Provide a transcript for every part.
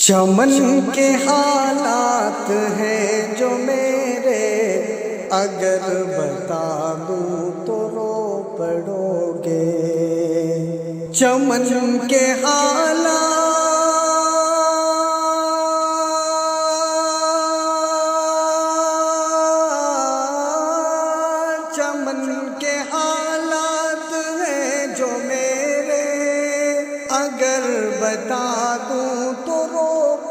چمن کے حالات ہیں جو میرے، اگر بتا دوں تو رو پڑو گے۔ چمن کے حالات، چمن کے حالات ہیں جو میرے، اگر بتا دوں تو رو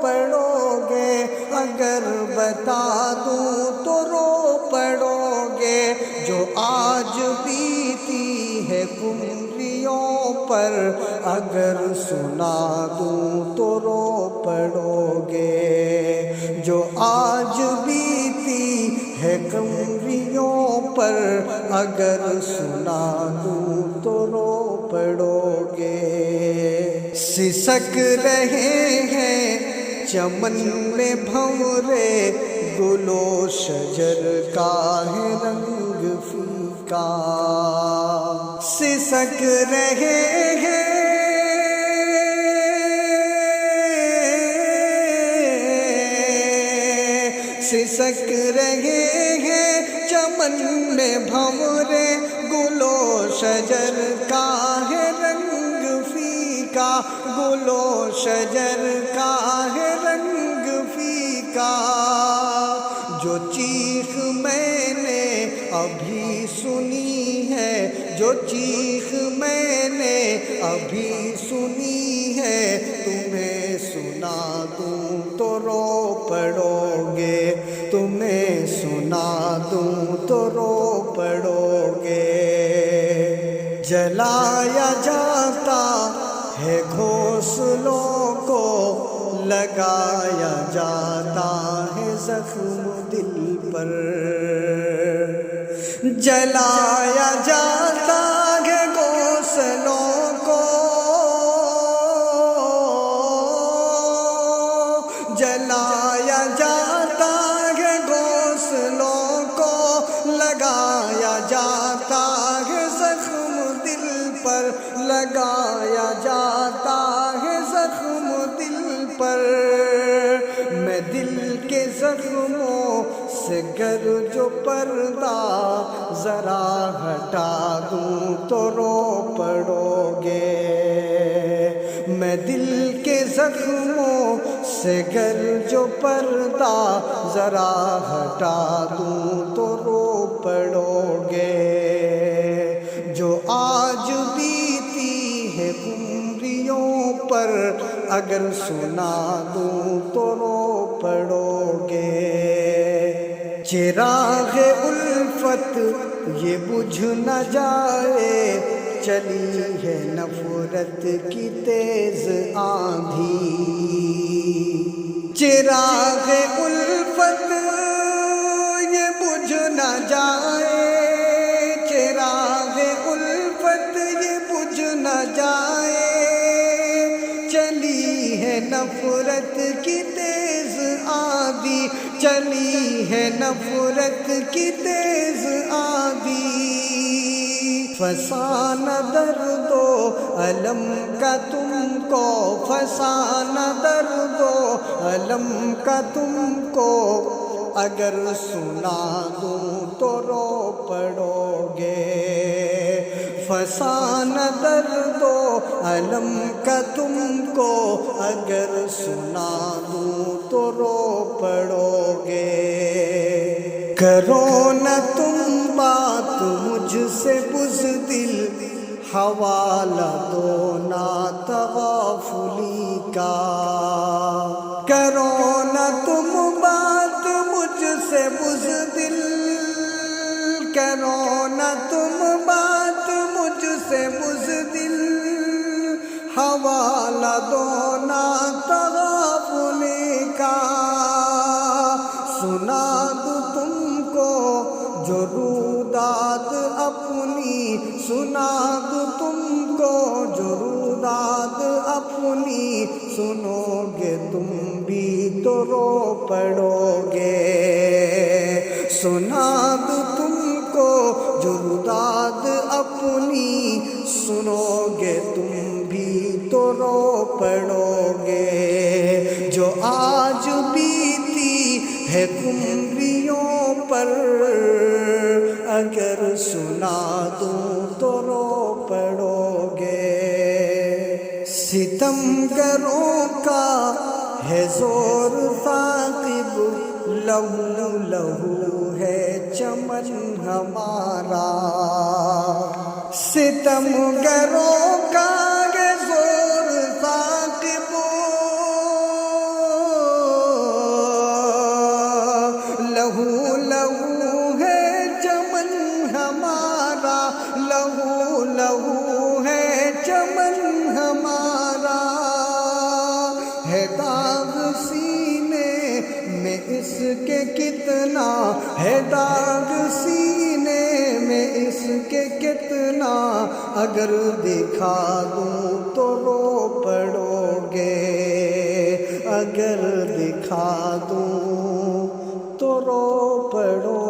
پڑو گے، اگر بتا دوں تو رو پڑو گے۔ جو آج بیتی ہے قمریوں پر، اگر سنا دوں تو رو پڑو گے۔ جو آج بیتی ہے قمریوں پر، اگر سنا دوں تو رو پڑو گے۔ سسک رہے ہیں چمن میں بھنورے، گل و شجر کا ہے رنگ فیکا۔ سسک رہے ہیں سسک رہے ہیں چمن میں بھنورے، گل و شجر کا ہے رنگ فیکا، گل و شجر کا ہے رنگ فیکا۔ جو چیخ میں نے ابھی سنی ہے، جو چیخ میں نے ابھی سنی ہے، تمہیں سنا دوں تو رو پڑو گے، تمہیں سنا دوں تو رو پڑو گے۔ جلایا جاتا ہے گھونسلوں کو، لگایا جاتا ہے زخم دل پر۔ جلایا جاتا ہے گھونسلوں کو، جلایا جاتا ہے گھونسلوں کو، لگایا جاتا ہے زخم دل پر، لگایا جاتا ہے زخم دل پر۔ میں دل کے زخموں سے گر جو پردہ ذرا ہٹا دوں تو رو پڑو گے۔ میں دل کے زخموں سے گر جو پردہ ذرا ہٹا دوں تو رو پڑو گے۔ جو آج بیتی ہے قمریوں پر، اگر سنا دوں تو رو پڑو گے۔ چراغ الفت یہ بجھ نہ جائے، چلی ہے نفرت کی تیز آندھی۔ چراغ الفت یہ بجھ نہ جائے، چراغ الفت یہ بجھ نہ جائے، چلی ہے نفرت کی تیز آندھی، چلی ہے نفرت کی تیز آندھی۔ فسانہ درد و الم کا تم کو، فسانہ درد و الم کا تم کو، اگر سنا دوں تو رو پڑو گے۔ فسانہ درد و الم کا تم کو، اگر سنا دوں تو رو پڑو گے۔ کرو نہ تم بات مجھ سے بزدل، حوالہ دو نا تغافلی کا۔ کرو نہ تم بات مجھ سے بزدل، کرو نہ تم بات مجھ سے بزدل، حوالہ دو نا تغافلی کا۔ سنا دوں تم کو جو روداد اپنی، سنا دوں تم کو جو روداد اپنی، سنو گے تم بھی تو رو پڑو گے۔ سنا دوں تم کو جو روداد اپنی، سنو گے تم بھی تو رو پڑو گے۔ جو جو آج بیتی ہے قمریوں پر، اگر سنا دوں تو رو پڑو گے۔ ستمگروں کا ہے زور ثاقب، لہو لہو ہے چمن ہمارا۔ ستمگروں کا ہے زور ثاقب، لہو لہو ہے چمن ہمارا، لہو لہو ہے چمن ہمارا۔ ہے داغ سینے میں اس کے کتنا، ہے داغ سینے میں اس کے کتنا، اگر دکھا دوں تو رو پڑو گے، اگر دکھا دوں تو رو پڑو